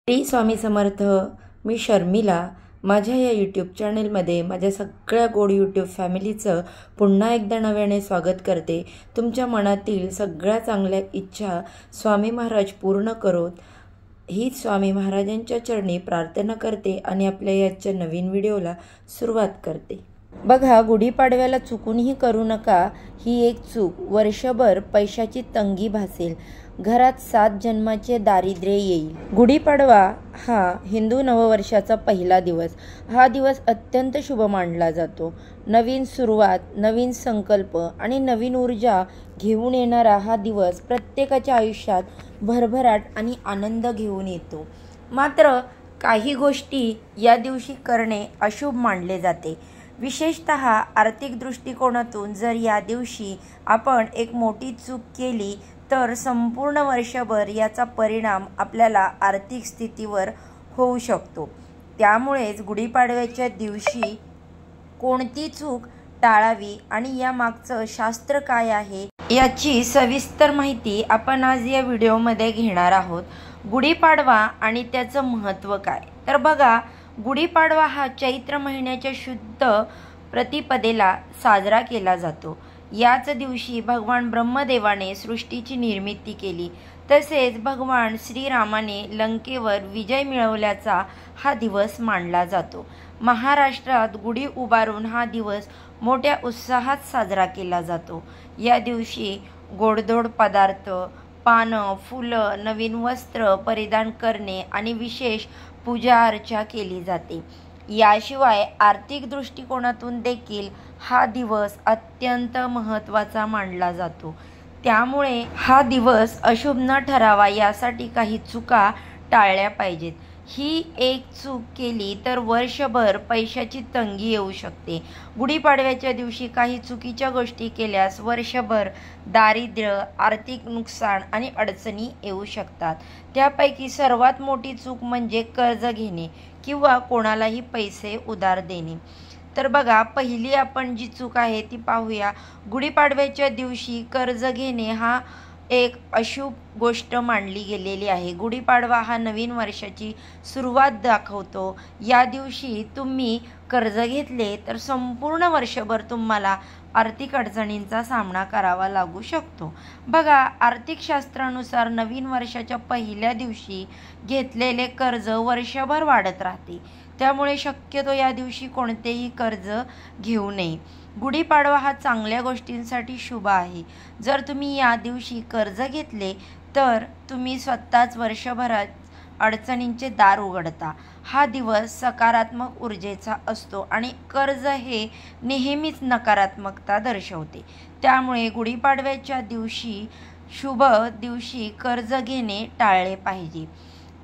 श्री स्वामी समर्थ. मी शर्मिला. माझ्या या यूट्यूब चॅनलमध्ये माझ्या सगळ्या गोड यूट्यूब फॅमिलीचं पुन्हा एकदा नव्याने स्वागत करते. तुमच्या मनातील सगळ्या चांगल्या इच्छा स्वामी महाराज पूर्ण करोत हीच स्वामी महाराजांच्या चरणी प्रार्थना करते आणि आपल्या याच्या नवीन व्हिडिओला सुरुवात करते. बघा, गुढीपाडव्याला चुकूनही करू नका ही एक चूक. वर्षभर पैशाची तंगी भासेल, घरात 7 जन्माचे दारिद्र्य येईल. गुढीपाडवा हा हिंदू नववर्षाचा पहिला दिवस. हा दिवस अत्यंत शुभ मानला जातो. नवीन सुरुवात, नवीन संकल्प आणि नवीन ऊर्जा घेऊन येणारा हा दिवस प्रत्येकाच्या आयुष्यात भरभराट आणि आनंद घेऊन येतो. मात्र काही गोष्टी या दिवशी करणे अशुभ मानले जाते. विशेषतः आर्थिक दृष्टिकोनातून जर या दिवशी आपण एक मोठी चूक केली तर संपूर्ण वर्षभर याचा परिणाम आपल्याला आर्थिक स्थितीवर होऊ शकतो. त्यामुळेच गुढीपाडव्याच्या दिवशी कोणती चूक टाळावी आणि या मागचं शास्त्र काय आहे याची सविस्तर माहिती आपण आज या व्हिडिओमध्ये घेणार आहोत. गुढीपाडवा आणि त्याचं महत्त्व काय. तर बघा, गुढीपाडवा हा चैत्र महिन्याच्या शुद्ध प्रतिपदेला साजरा केला जातो. याच दिवशी भगवान ब्रह्मदेवाने सृष्टीची निर्मिती केली. तसेच भगवान श्रीरामाने लंकेवर विजय मिळवल्याचा हा दिवस मानला जातो. महाराष्ट्रात गुढी उभारून हा दिवस मोठ्या उत्साहात साजरा केला जातो. या दिवशी गोडधोड पदार्थ, पानं, फुलं, नवीन वस्त्र परिधान करणे आणि विशेष पूजा अर्चा केली जाते. याशिवाय आर्थिक दृष्टिकोनातून देखील हा दिवस अत्यंत महत्त्वाचा मानला जातो. त्यामुळे हा दिवस अशुभ न ठरावा यासाठी काही चुका टाळल्या पाहिजेत. ही एक चूक केली तर वर्षभर पैशाची तंगी येऊ शकते. गुढीपाडव्याच्या दिवशी काही चुकीच्या गोष्टी केल्यास वर्षभर दारिद्र्य, आर्थिक नुकसान आणि अडचणी येऊ शकतात. त्यापैकी सर्वात मोठी चूक म्हणजे कर्ज घेणे किंवा कोणालाही पैसे उधार देणे. तर बघा, पहिली आपण जी चूक आहे ती पाहूया. गुढीपाडव्याच्या दिवशी कर्ज घेणे हा एक अशुभ गोष्ट मानली गेलेली आहे. गुढीपाडवा हा नवीन वर्षाची सुरुवात दाखवतो. या दिवशी तुम्ही कर्ज घेतले तर संपूर्ण वर्षभर तुम्हाला आर्थिक अडचणींचा सामना करावा लागू शकतो. बघा, आर्थिक शास्त्रानुसार नवीन वर्षाच्या पहिल्या दिवशी घेतलेले कर्ज वर्षभर वाढत राहते. त्यामुळे शक्यतो या दिवशी कोणतेही कर्ज घेऊ नये. गुढीपाडवा हा चांगल्या गोष्टींसाठी शुभ आहे. जर तुम्ही या दिवशी कर्ज घेतले तर तुम्ही स्वतःच वर्षभरात अडचणींचे दार उघडता. हा दिवस सकारात्मक ऊर्जेचा असतो आणि कर्ज हे नेहमीच नकारात्मकता दर्शवते. त्यामुळे गुढीपाडव्याच्या दिवशी शुभ दिवशी कर्ज घेणे टाळले पाहिजे.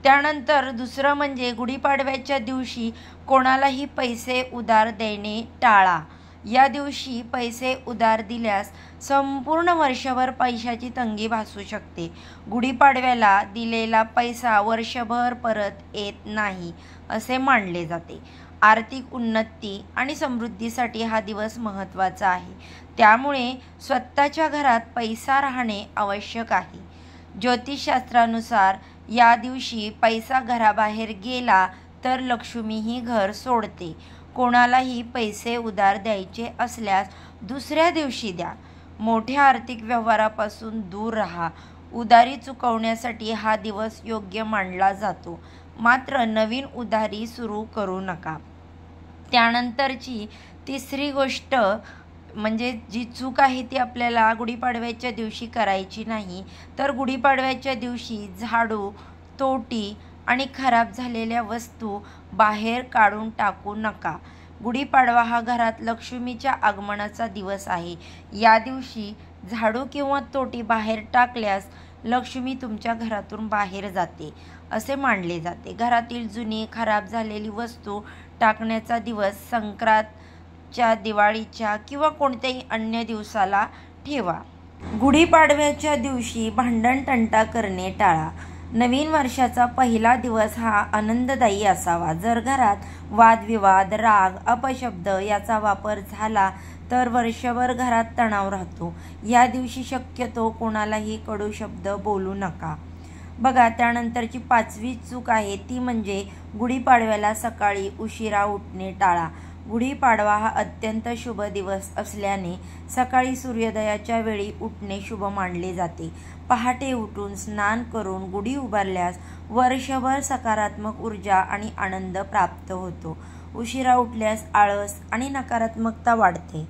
त्यानंतर दुसरं म्हणजे गुढीपाडव्याच्या दिवशी कोणालाही पैसे उधार देणे टाळा. या दिवशी पैसे उधार दिल्यास संपूर्ण वर्षभर पैशाची तंगी भासू शकते. गुढीपाडव्याला दिलेला पैसा वर्षभर परत येत नाही असे मानले जाते. आर्थिक उन्नती आणि समृद्धीसाठी हा दिवस महत्त्वाचा आहे. त्यामुळे स्वतःच्या घरात पैसा राहणे आवश्यक आहे. ज्योतिषशास्त्रानुसार या दिवशी पैसा घराबाहेर गेला तर लक्ष्मीही घर सोडते. कोणालाही पैसे उधार द्यायचे असल्यास दुसऱ्या दिवशी द्या. मोठ्या आर्थिक व्यवहारापासून दूर राहा. उधारी चुकवण्यासाठी हा दिवस योग्य मानला जातो. मात्र नवीन उधारी सुरू करू नका. त्यानंतरची तिसरी गोष्ट म्हणजे जी चूक आहे ती आपल्याला गुढीपाडव्याच्या दिवशी करायची नाही. तर गुढीपाडव्याच्या दिवशी झाडू, तोटी आणि खराब झालेल्या वस्तू बाहेर काढून टाकू नका. गुढीपाडवा हा घरात लक्ष्मीच्या आगमनाचा दिवस आहे. या दिवशी झाडू किंवा तोटी बाहेर टाकल्यास लक्ष्मी तुमच्या घरातून बाहेर जाते असे मानले जाते. घरातील जुनी खराब झालेली वस्तू टाकण्याचा दिवस संक्रांतच्या, दिवाळीच्या किंवा कोणत्याही अन्य दिवसाला ठेवा. गुढीपाडव्याच्या दिवशी भांडण तंटा करणे टाळा. नवीन वर्षाचा पहिला दिवस हा आनंददायी असावा. जर घरात वादविवाद, राग, अपशब्द याचा वापर झाला तर वर्षभर घरात तणाव राहतो. या दिवशी शक्यतो कोणालाही कडू शब्द बोलू नका. बघा, त्यानंतरची 5वी चूक आहे ती म्हणजे गुढीपाडव्याला सकाळी उशिरा उठणे टाळा। गुढीपाडवा हा अत्यंत शुभ दिवस असल्याने सकाळी सूर्योदयाच्या वेळी उठणे शुभ मानले जाते। पहाटे उठून स्नान करून गुढी उभारल्यास वर्षभर सकारात्मक ऊर्जा आणि आनंद प्राप्त होतो। उशिरा उठल्यास आळस आणि नकारात्मकता वाढते।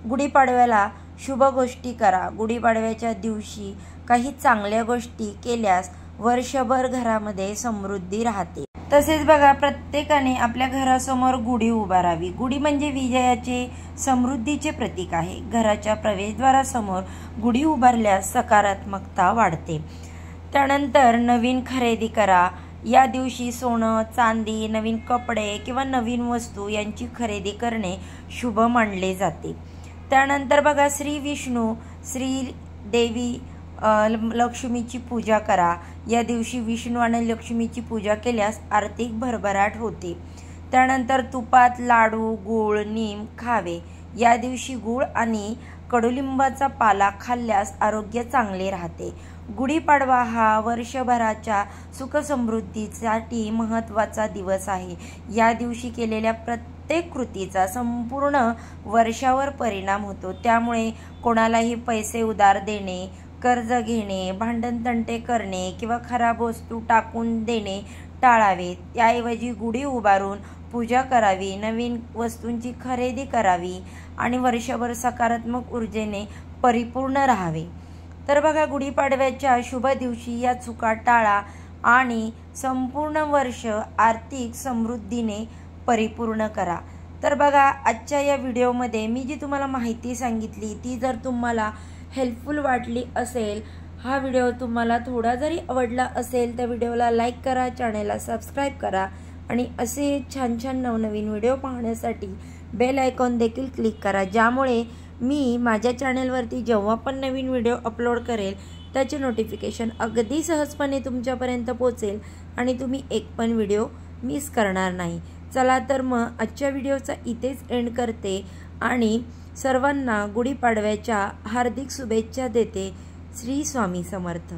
गुढीपाडव्याला शुभ गोष्टी करा। गुढीपाडव्याच्या दिवशी काही चांगल्या गोष्टी केल्यास वर्षभर घरामध्ये समृद्धी राहते। तसेच बघा, प्रत्येकाने आपल्या घरासमोर गुढी उभारावी। गुढी म्हणजे विजयाचे, समृद्धीचे प्रतीक आहे। घराच्या प्रवेशद्वारासमोर गुढी उभारल्यास सकारात्मकता वाढते। त्यानंतर नवीन खरेदी करा। या दिवशी सोनं, चांदी, नवीन कपडे किंवा नवीन वस्तू यांची खरेदी करणे शुभ मानले जाते। त्यानंतर बघा, श्री विष्णू, श्री देवी लक्ष्मीची पूजा करा। या दिवशी विष्णू आणि लक्ष्मीची पूजा केल्यास आर्थिक भरभराट होते। त्यानंतर तुपात लाडू, गूळ, नीम खावे। या दिवशी गूळ आणि कडुलिंबाचा पाला खाल्ल्यास आरोग्य चांगले राहते। गुढीपाडवा हा वर्षभराच्या सुखसमृद्धीसाठी महत्त्वाचा दिवस आहे। या दिवशी केलेल्या प्रत्येक कृतीचा संपूर्ण वर्षावर परिणाम होतो। त्यामुळे कोणालाही पैसे उधार देणे, कर्ज घेणे, भांडणतंटे करणे किंवा खराब वस्तू टाकून देणे टाळावे। त्याऐवजी गुढी उभारून पूजा करावी, नवीन वस्तूंची खरेदी करावी आणि वर्षभर सकारात्मक ऊर्जेने परिपूर्ण राहावे। तर बघा, गुढीपाडव्याच्या शुभ दिवशी या चुका टाळा आणि संपूर्ण वर्ष आर्थिक समृद्धीने परिपूर्ण करा। तर बघा, आजच्या या व्हिडिओमध्ये मी जी तुम्हाला माहिती सांगितली ती जर तुम्हाला हेल्पफुल वाटली असेल, हा व्हिडिओ तुम्हाला थोडा जरी आवडला असेल तर व्हिडिओला लाईक करा, चॅनलला सबस्क्राईब करा आणि असे छान छान नवनवीन व्हिडिओ पाहण्यासाठी बेल आयकॉन देखील क्लिक करा, ज्यामुळे मी माझ्या चॅनलवरती जेव्हा पण नवीन व्हिडिओ अपलोड करेल त्याचे नोटिफिकेशन अगदी सहजपणे तुमच्यापर्यंत पोहोचेल आणि तुम्ही एक पण व्हिडिओ मिस करणार नाही। चला तर मग आजच्या व्हिडिओचा इथेच एंड करते आणि सर्वांना गुढीपाडव्याच्या हार्दिक शुभेच्छा देते। श्री स्वामी समर्थ।